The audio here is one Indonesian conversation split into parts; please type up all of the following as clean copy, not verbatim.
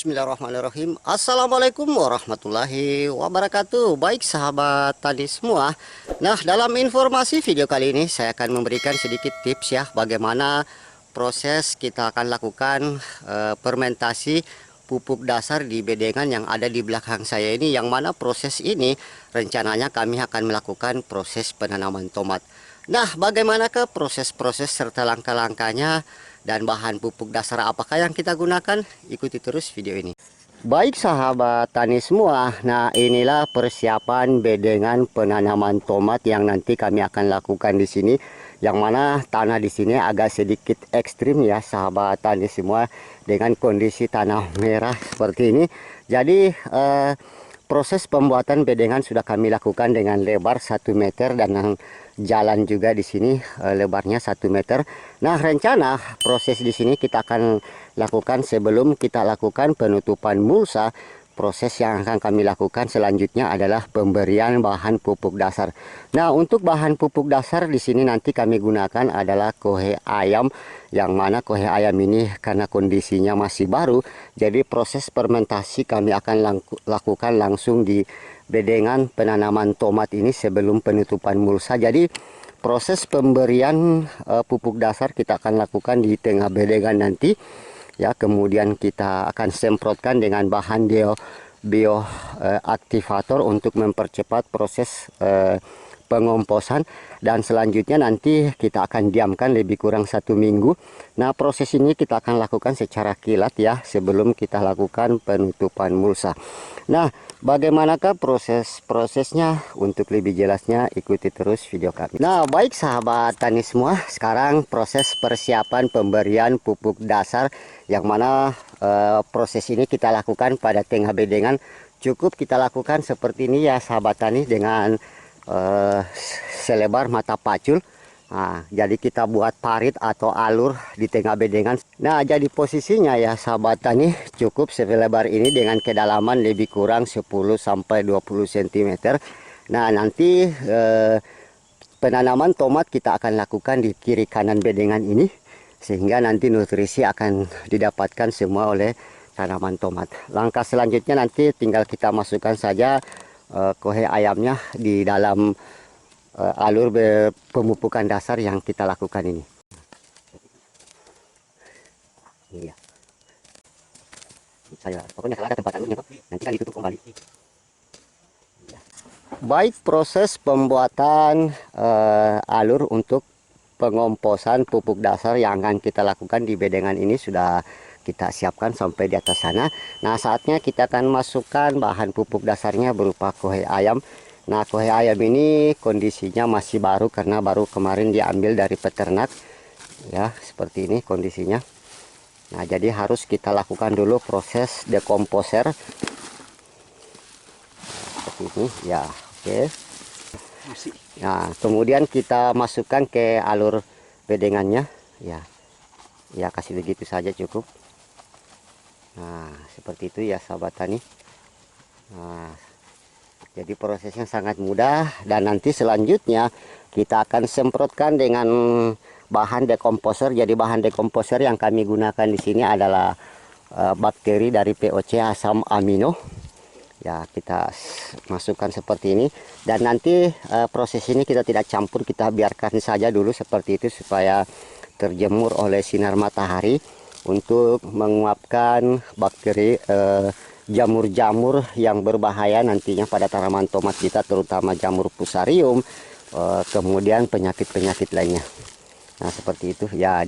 Bismillahirrahmanirrahim. Assalamualaikum warahmatullahi wabarakatuh. Baik sahabat tani semua. Nah, dalam informasi video kali ini saya akan memberikan sedikit tips ya, bagaimana proses kita akan lakukan fermentasi pupuk dasar di bedengan yang ada di belakang saya ini, yang mana proses ini rencananya kami akan melakukan proses penanaman tomat. Nah, bagaimanakah proses-proses serta langkah-langkahnya dan bahan pupuk dasar apakah yang kita gunakan? Ikuti terus video ini. Baik sahabat tani semua, nah inilah persiapan bedengan penanaman tomat yang nanti kami akan lakukan di sini. Yang mana tanah di sini agak sedikit ekstrim ya sahabat tani semua, dengan kondisi tanah merah seperti ini. Jadi proses pembuatan bedengan sudah kami lakukan dengan lebar 1 meter dan jalan juga di sini lebarnya 1 meter. Nah, rencana proses di sini kita akan lakukan sebelum kita lakukan penutupan mulsa. Proses yang akan kami lakukan selanjutnya adalah pemberian bahan pupuk dasar. Nah, untuk bahan pupuk dasar di sini nanti kami gunakan adalah kohe ayam, yang mana kohe ayam ini karena kondisinya masih baru, jadi proses fermentasi kami akan lakukan langsung di bedengan penanaman tomat ini sebelum penutupan mulsa. Jadi proses pemberian pupuk dasar kita akan lakukan di tengah bedengan nanti ya. Kemudian kita akan semprotkan dengan bahan bioaktivator untuk mempercepat proses pengomposan, dan selanjutnya nanti kita akan diamkan lebih kurang 1 minggu. Nah, proses ini kita akan lakukan secara kilat ya sebelum kita lakukan penutupan mulsa. Nah, bagaimanakah prosesnya? Untuk lebih jelasnya ikuti terus video kami. Nah, baik sahabat tani semua, sekarang proses persiapan pemberian pupuk dasar, yang mana proses ini kita lakukan pada tengah bedengan. Cukup kita lakukan seperti ini ya sahabat tani, dengan selebar mata pacul. Nah, jadi kita buat parit atau alur di tengah bedengan. Nah, jadi posisinya ya sahabat tani, cukup selebar ini dengan kedalaman lebih kurang 10 sampai 20 cm. Nah, nanti penanaman tomat kita akan lakukan di kiri kanan bedengan ini, sehingga nanti nutrisi akan didapatkan semua oleh tanaman tomat. Langkah selanjutnya nanti tinggal kita masukkan saja kohe ayamnya di dalam alur pemupukan dasar yang kita lakukan ini. Iya. Pokoknya kalau ada tempat alurnya nanti kan ditutup kembali. Ya. Baik, proses pembuatan alur untuk pengomposan pupuk dasar yang akan kita lakukan di bedengan ini sudah kita siapkan sampai di atas sana. Nah, saatnya kita akan masukkan bahan pupuk dasarnya berupa kohe ayam. Nah, kohe ayam ini kondisinya masih baru karena baru kemarin diambil dari peternak ya, seperti ini kondisinya. Nah, jadi harus kita lakukan dulu proses dekomposer seperti ini ya. Oke. Nah, kemudian kita masukkan ke alur bedengannya ya. Ya, kasih begitu saja cukup. Nah, seperti itu ya sahabat tani. Nah, jadi prosesnya sangat mudah, dan nanti selanjutnya kita akan semprotkan dengan bahan dekomposer. Jadi bahan dekomposer yang kami gunakan di sini adalah bakteri dari POC asam amino. Ya, kita masukkan seperti ini, dan nanti proses ini kita tidak campur, kita biarkan saja dulu seperti itu supaya terjemur oleh sinar matahari untuk menguapkan bakteri jamur-jamur yang berbahaya nantinya pada tanaman tomat kita, terutama jamur fusarium, kemudian penyakit-penyakit lainnya. Nah, seperti itu ya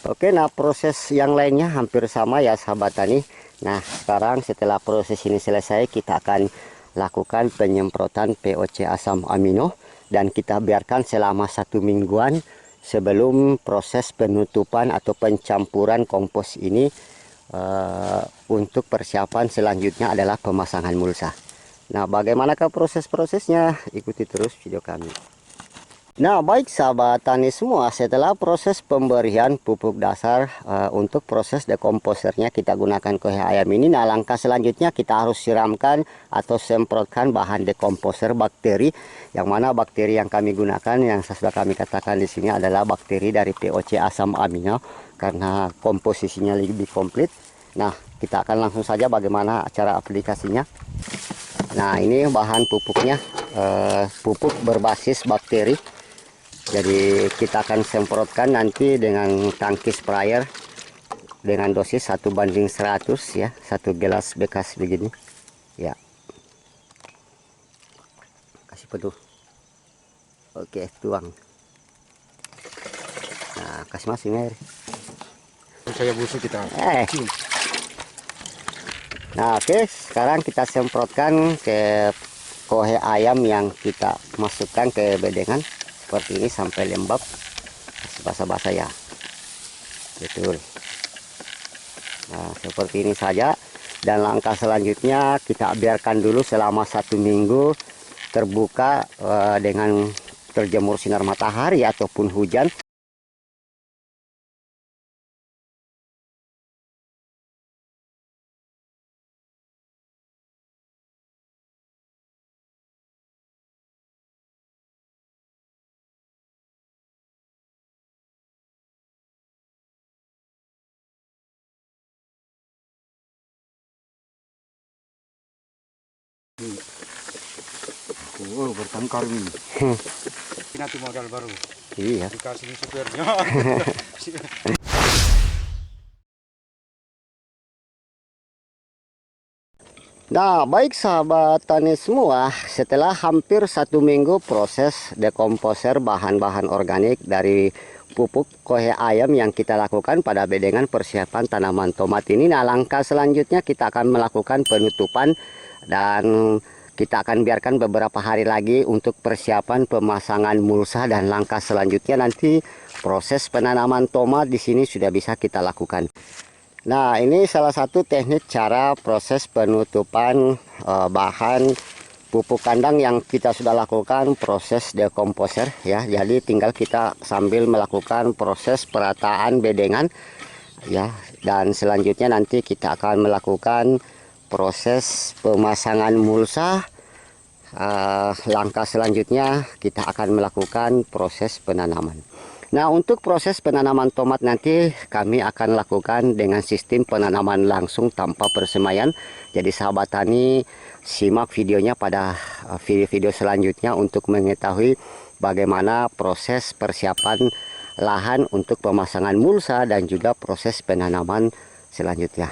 Oke, nah proses yang lainnya hampir sama ya sahabat tani. Nah, sekarang setelah proses ini selesai, kita akan lakukan penyemprotan POC asam amino, dan kita biarkan selama 1 mingguan sebelum proses penutupan atau pencampuran kompos ini. Untuk persiapan selanjutnya adalah pemasangan mulsa. Nah, bagaimanakah proses-prosesnya? Ikuti terus video kami. Nah, baik sahabat tani semua, setelah proses pemberian pupuk dasar untuk proses dekomposernya kita gunakan kohe ayam ini. Nah, langkah selanjutnya kita harus siramkan atau semprotkan bahan dekomposer bakteri, yang mana bakteri yang kami gunakan yang sudah kami katakan di sini adalah bakteri dari POC asam amino karena komposisinya lebih komplit. Nah, kita akan langsung saja bagaimana cara aplikasinya. Nah, ini bahan pupuknya, pupuk berbasis bakteri. Jadi kita akan semprotkan nanti dengan tangki sprayer dengan dosis 1:100 ya, 1 gelas bekas begini. Ya. Kasih penuh. Oke, tuang. Nah, kasih masing air. Saya busuk kita. Nah, oke, sekarang kita semprotkan ke kohe ayam yang kita masukkan ke bedengan seperti ini sampai lembab, basah-basah ya. Betul. Nah, seperti ini saja. Dan langkah selanjutnya kita biarkan dulu selama 1 minggu terbuka dengan terjemur sinar matahari ataupun hujan. Oh, bertengkar ini. Ini tuh modal baru. Iya. Dikasih supirnya. Nah, baik sahabat tani semua, setelah hampir 1 minggu proses dekomposer bahan-bahan organik dari pupuk kohe ayam yang kita lakukan pada bedengan persiapan tanaman tomat ini. Nah, langkah selanjutnya kita akan melakukan penutupan dan kita akan biarkan beberapa hari lagi untuk persiapan pemasangan mulsa, dan langkah selanjutnya nanti proses penanaman tomat di sini sudah bisa kita lakukan. Nah, ini salah satu teknik cara proses penutupan bahan pupuk kandang yang kita sudah lakukan proses dekomposer ya. Jadi tinggal kita sambil melakukan proses perataan bedengan ya, dan selanjutnya nanti kita akan melakukan proses pemasangan mulsa. Langkah selanjutnya kita akan melakukan proses penanaman. Nah, untuk proses penanaman tomat nanti kami akan lakukan dengan sistem penanaman langsung tanpa persemaian. Jadi sahabat tani, simak videonya pada video-video selanjutnya untuk mengetahui bagaimana proses persiapan lahan untuk pemasangan mulsa dan juga proses penanaman selanjutnya.